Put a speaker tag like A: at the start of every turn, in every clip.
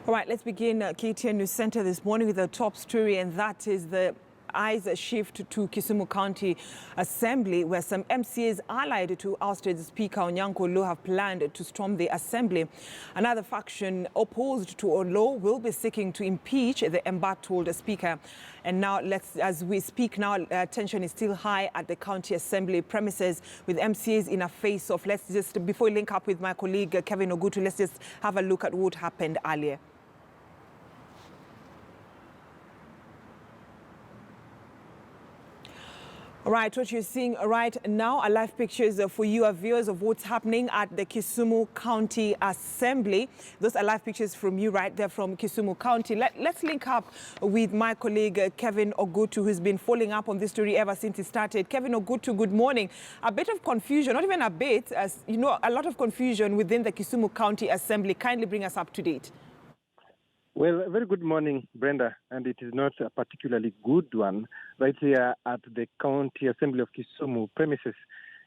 A: All right, let's begin KTN News Center this morning with the top story, and that is the eyes shift to Kisumu County Assembly, where some MCAs allied to ousted Speaker Onyango Oloo have planned to storm the Assembly. Another faction opposed to Oloo will be seeking to impeach the embattled Speaker. And now, as we speak now, tension is still high at the County Assembly premises with MCAs in a face-off. Let's just, before we link up with my colleague Kevin Ogutu, let's just have a look at what happened earlier. All right, what you're seeing right now are live pictures for you, our viewers, of what's happening at the Kisumu County Assembly. Those are live pictures from you right there from Kisumu County. Let's link up with my colleague Kevin Ogutu, who's been following up on this story ever since it started. Kevin Ogutu, good morning. A bit of confusion, not even a bit, as you know, a lot of confusion within the Kisumu County Assembly. Kindly bring us up to date.
B: Well, a very good morning, Brenda, and it is not a particularly good one right here at the County Assembly of Kisumu premises.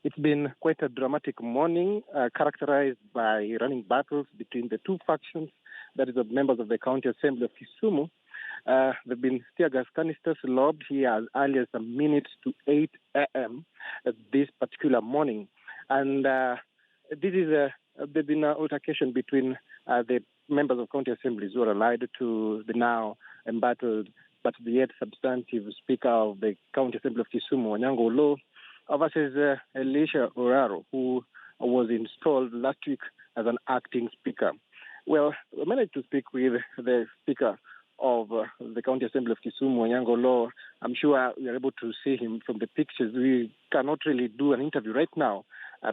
B: It's been quite a dramatic morning, characterized by running battles between the two factions, that is, the members of the County Assembly of Kisumu. There have been tear gas canisters lobbed here as early as a minute to 8 a.m. This particular morning. And there's been an altercation between the members of county assemblies who are allied to the now embattled but yet substantive Speaker of the County Assembly of Kisumu, Onyango Oloo, versus Elisha Oraro, who was installed last week as an acting Speaker. Well, we managed to speak with the Speaker of the County Assembly of Kisumu, Onyango Oloo. I'm sure we are able to see him from the pictures. We cannot really do an interview right now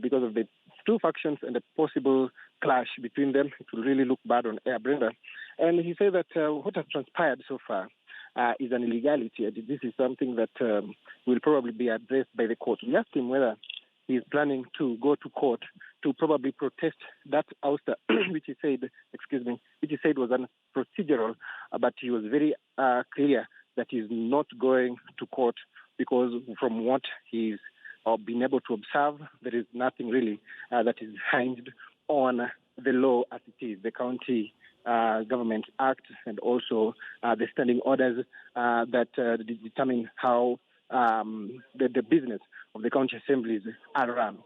B: because of the two factions and a possible clash between them. It will really look bad on air, Brenda. And he said that what has transpired so far is an illegality. This is something that will probably be addressed by the court. We asked him whether he is planning to go to court to probably protest that ouster, which he said was unprocedural, but he was very clear that he is not going to court because from what he's been able to observe, there is nothing really that is hinged on the law as it is, the County Government Act, and also the standing orders that determine how the business of the county assemblies are run.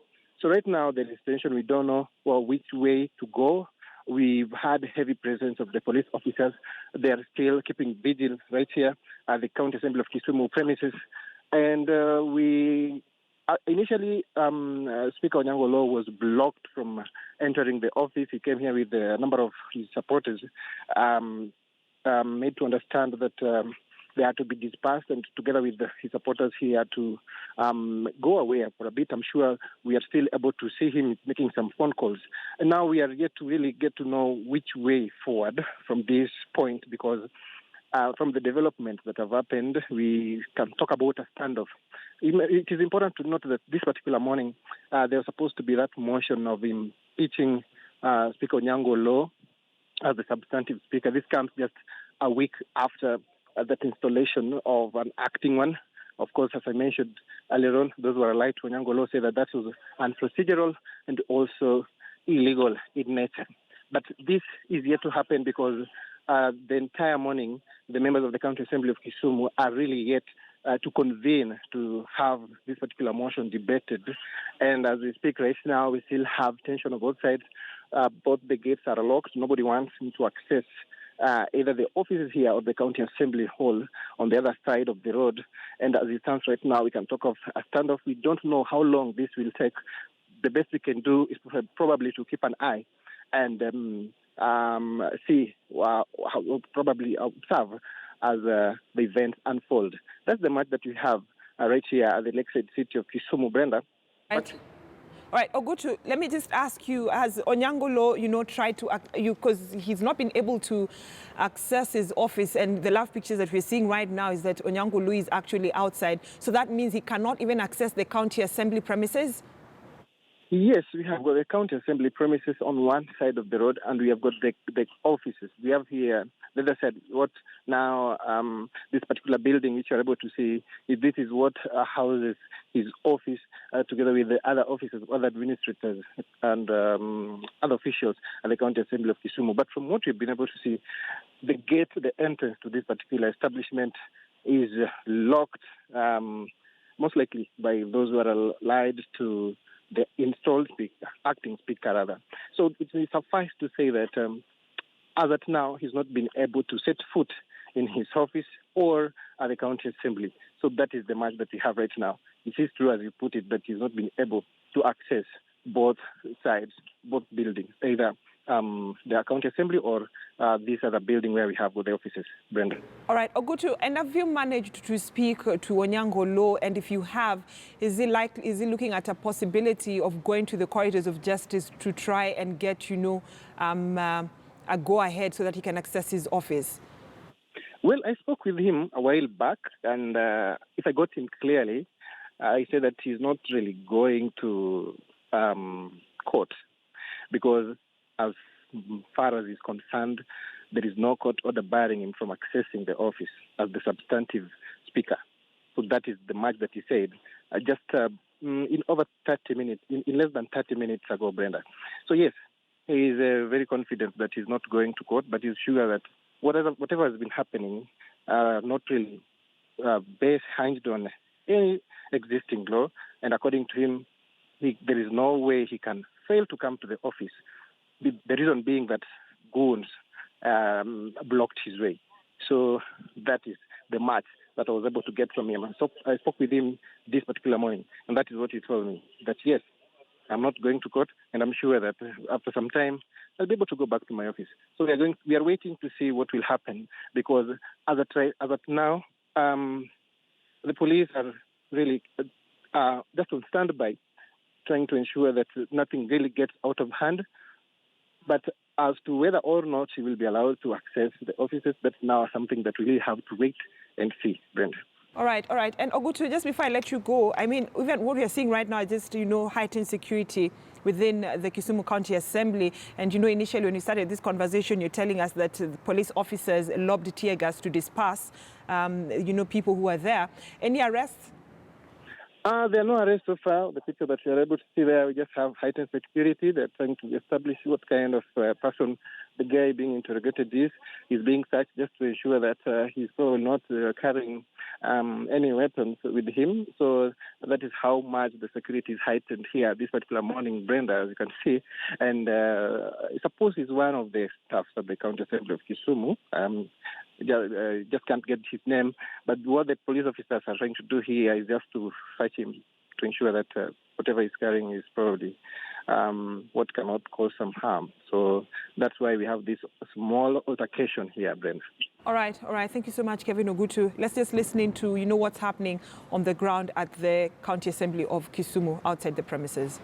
B: So right now there is tension. We don't know which way to go. We've had heavy presence of the police officers. They are still keeping vigil right here at the County Assembly of Kisumu premises. And initially, Speaker Onyango Oloo was blocked from entering the office. He came here with a number of his supporters, made to understand that they had to be dispersed, and together with his supporters, he had to go away for a bit. I'm sure we are still able to see him making some phone calls. And now we are yet to really get to know which way forward from this point, because from the developments that have happened, we can talk about a standoff. It is important to note that this particular morning, there was supposed to be that motion of impeaching Speaker Onyango Oloo as the substantive speaker. This comes just a week after that installation of an acting one. Of course, as I mentioned earlier on, those who are allied to Onyango Oloo say that that was unprocedural and also illegal in nature. But this is yet to happen because the entire morning, the members of the County Assembly of Kisumu are really yet to convene to have this particular motion debated. And as we speak right now, we still have tension on both sides. Both the gates are locked. Nobody wants to access either the offices here or the County Assembly Hall on the other side of the road. And as it stands right now, we can talk of a standoff. We don't know how long this will take. The best we can do is probably to keep an eye and see, probably observe as the events unfold. That's the match that we have right here at the lakeside city of Kisumu, Brenda.
A: Right. All right, Ogutu, let me just ask you, has Onyango Oloo, tried to, because he's not been able to access his office, and the live pictures that we're seeing right now is that Onyango Oloo is actually outside. So that means he cannot even access the county assembly premises?
B: Yes, we have got the county assembly premises on one side of the road, and we have got the offices. We have here, the other side, what now this particular building, which you're able to see, this is what houses his office, together with the other offices, other administrators, and other officials at the county assembly of Kisumu. But from what we've been able to see, the gate, the entrance to this particular establishment is locked, most likely by those who are allied to the installed speaker, acting speaker rather. So it will suffice to say that as at now, he's not been able to set foot in his office or at the county assembly. So that is the match that we have right now. It is true, as you put it, that he's not been able to access both sides, both buildings, either the county assembly or this other building where we have the offices, Brenda.
A: All right, Ogutu, and have you managed to speak to Onyango Oloo? And if you have, is he looking at a possibility of going to the corridors of justice to try and get, a go-ahead so that he can access his office?
B: Well, I spoke with him a while back, and if I got him clearly, I said that he's not really going to court because as far as he's concerned, there is no court order barring him from accessing the office as the substantive speaker. So that is the much that he said just in over 30 minutes, in less than 30 minutes ago, Brenda. So yes, he is very confident that he's not going to court, but he's sure that whatever has been happening not really based hinged on any existing law, and according to him, there is no way he can fail to come to the office. The reason being that goons blocked his way. So that is the match that I was able to get from him. So I spoke with him this particular morning, and that is what he told me, that yes, I'm not going to court, and I'm sure that after some time, I'll be able to go back to my office. So we are waiting to see what will happen, because as at now, the police are really just on standby, trying to ensure that nothing really gets out of hand. But as to whether or not he will be allowed to access the offices, that's now something that we really have to wait and see, Brenda.
A: All right. And Ogutu, just before I let you go, I mean, even what we are seeing right now is just, heightened security within the Kisumu County Assembly. And, initially when you started this conversation, you're telling us that the police officers lobbed tear gas to disperse, people who are there. Any arrests?
B: There are no arrests so far. The picture that you're able to see there, we just have heightened security. They're trying to establish what kind of person the guy being interrogated is. He's being searched just to ensure that he's probably not carrying any weapons with him. So that is how much the security is heightened here this particular morning, Brenda, as you can see. And I suppose he's one of the staffs at the County Assembly of Kisumu. Just can't get his name. But what the police officers are trying to do here is just to fight him, to ensure that whatever he's carrying is probably what cannot cause some harm. So that's why we have this small altercation here, Brenda.
A: All right. Thank you so much, Kevin Ogutu. Let's just listen in to, what's happening on the ground at the County Assembly of Kisumu outside the premises.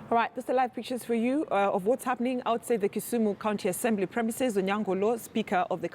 A: All right, those are live pictures for you of what's happening outside the Kisumu County Assembly premises. Onyango Oloo, Speaker of the